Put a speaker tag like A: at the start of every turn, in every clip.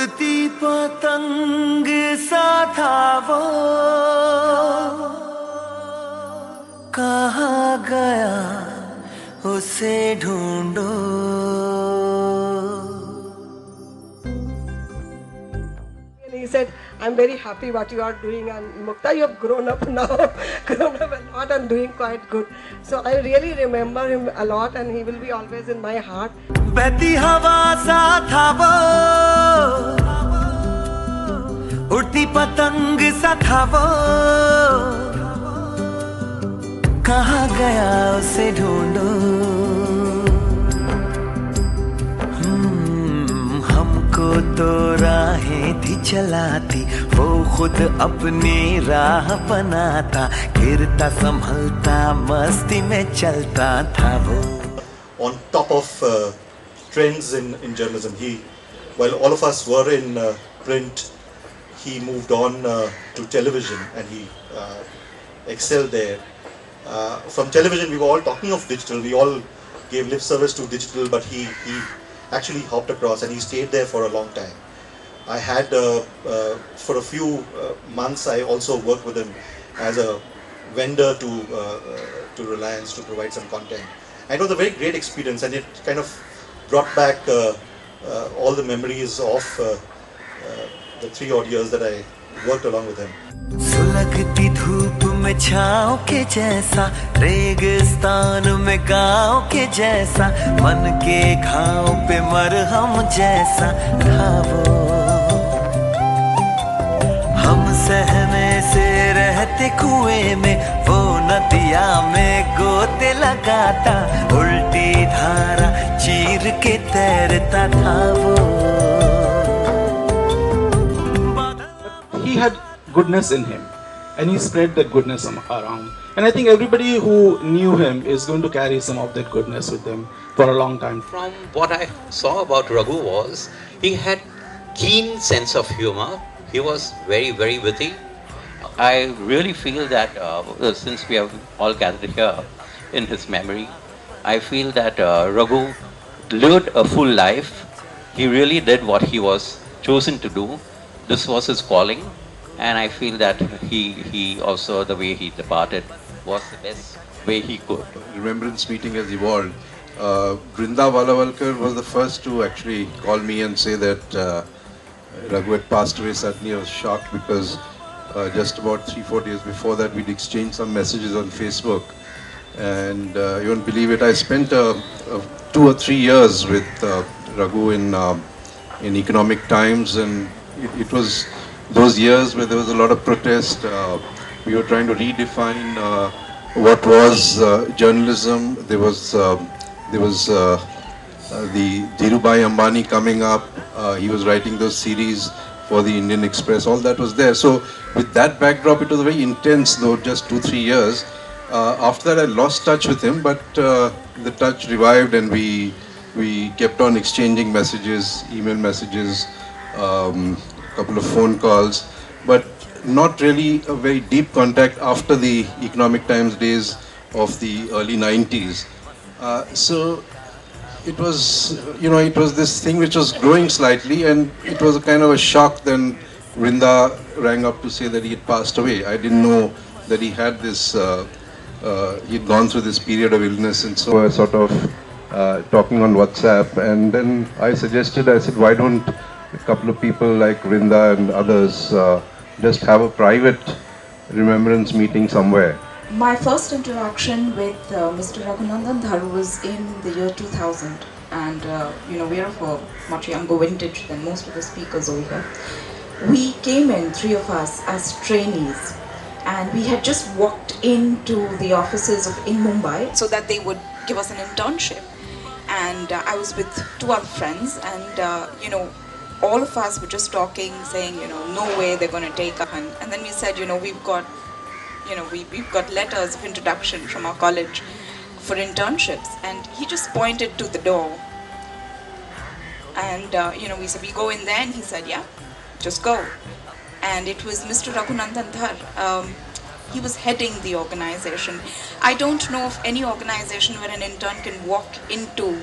A: उड़ती पतंग सा था वो, कहाँ गया उसे ढूंढो।
B: He said, I'm very happy what you are doing, and Mukta, you have grown up now, grown up a lot and doing quite good. So I really remember him a lot, and he will be always in my heart.
A: बहती हवा सा था वो, उड़ती पतंग सा था वो, कहाँ गया उसे ढूंढो। हमको तो राहें थी चलाती, वो खुद अपनी राह बनाता, गिरता संभलता मस्ती में चलता था वो।
C: On top of trends in journalism, while all of us were in print, he moved on to television, and he excelled there. From television, we were all talking of digital. We all gave lip service to digital, but he actually hopped across, and he stayed there for a long time. I had, for a few months, I also worked with him as a vendor to Reliance to provide some content. It was a very great experience, and it kind of brought back all the memories of the 3 odd years that I worked along with him.
A: सुलगती धूप में छाँव के जैसा, रेगिस्तान में गाँव के जैसा, मन के घाव पे मरहम जैसा था वो। हम सहमे से रहते कुएं में, वो नदिया में गोते लगाता, उल्टी धारा चीर के तैरता था वो।
D: He had goodness in him, and he spread that goodness around. And I think everybody who knew him is going to carry some of that goodness with them for a long time.
E: From what I saw about Raghu was, he had keen sense of humor. He was very, very witty. I really feel that since we have all gathered here in his memory, I feel that Raghu lived a full life. He really did what he was chosen to do. This was his calling, and I feel that he also, the way he departed, was the best way he could.
F: Remembrance meeting has evolved. Brinda Valavalkar was the first to actually call me and say that Raghu had passed away. Suddenly I was shocked because just about 3-4 days before that we'd exchanged some messages on Facebook. And you won't believe it, I spent 2 or 3 years with Raghu in Economic Times, and it was those years where there was a lot of protest. We were trying to redefine what was journalism. There was the Dhirubhai Ambani coming up. He was writing those series for the Indian Express. All that was there. So with that backdrop, it was very intense, though just 2-3 years. After that, I lost touch with him, but the touch revived, and we kept on exchanging messages, email messages, couple of phone calls, but not really a very deep contact after the Economic Times days of the early 90s. So it was, it was this thing which was growing slightly, and it was a kind of a shock then Vrinda rang up to say that he had passed away. I didn't know that he had this, he'd gone through this period of illness, and so I was sort of talking on WhatsApp, and then I said, why don't a couple of people like Vrinda and others just have a private remembrance meeting somewhere.
G: My first interaction with Mr. Raghunandan Dhar was in the year 2000, and we are of a much younger vintage than most of the speakers over here. We came in, 3 of us, as trainees, and we had just walked into the offices in Mumbai so that they would give us an internship. And I was with 2 other friends, and all of us were just talking, saying, no way they're going to take us. And then we said, we've got letters of introduction from our college for internships. And he just pointed to the door. And, we said, we go in there, and he said, yeah, just go. And it was Mr. Raghunandan Dhar. He was heading the organization. I don't know of any organization where an intern can walk into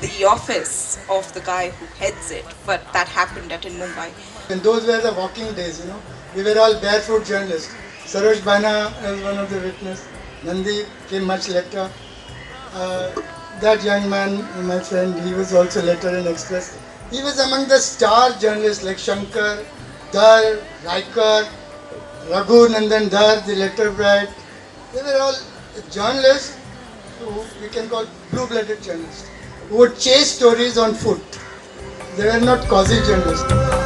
G: the office of the guy who heads it, but that happened in Mumbai.
H: And those were the walking days, you know. We were all barefoot journalists. Saroj Bana was one of the witnesses. Nandi came much later. That young man, my friend, he was also later in Express. He was among the star journalists like Shankar, Dhar, Raikar, Raghunandan Dhar, the letter writer. They were all journalists who we can call blue-blooded journalists, who would chase stories on foot. They were not causal journalists.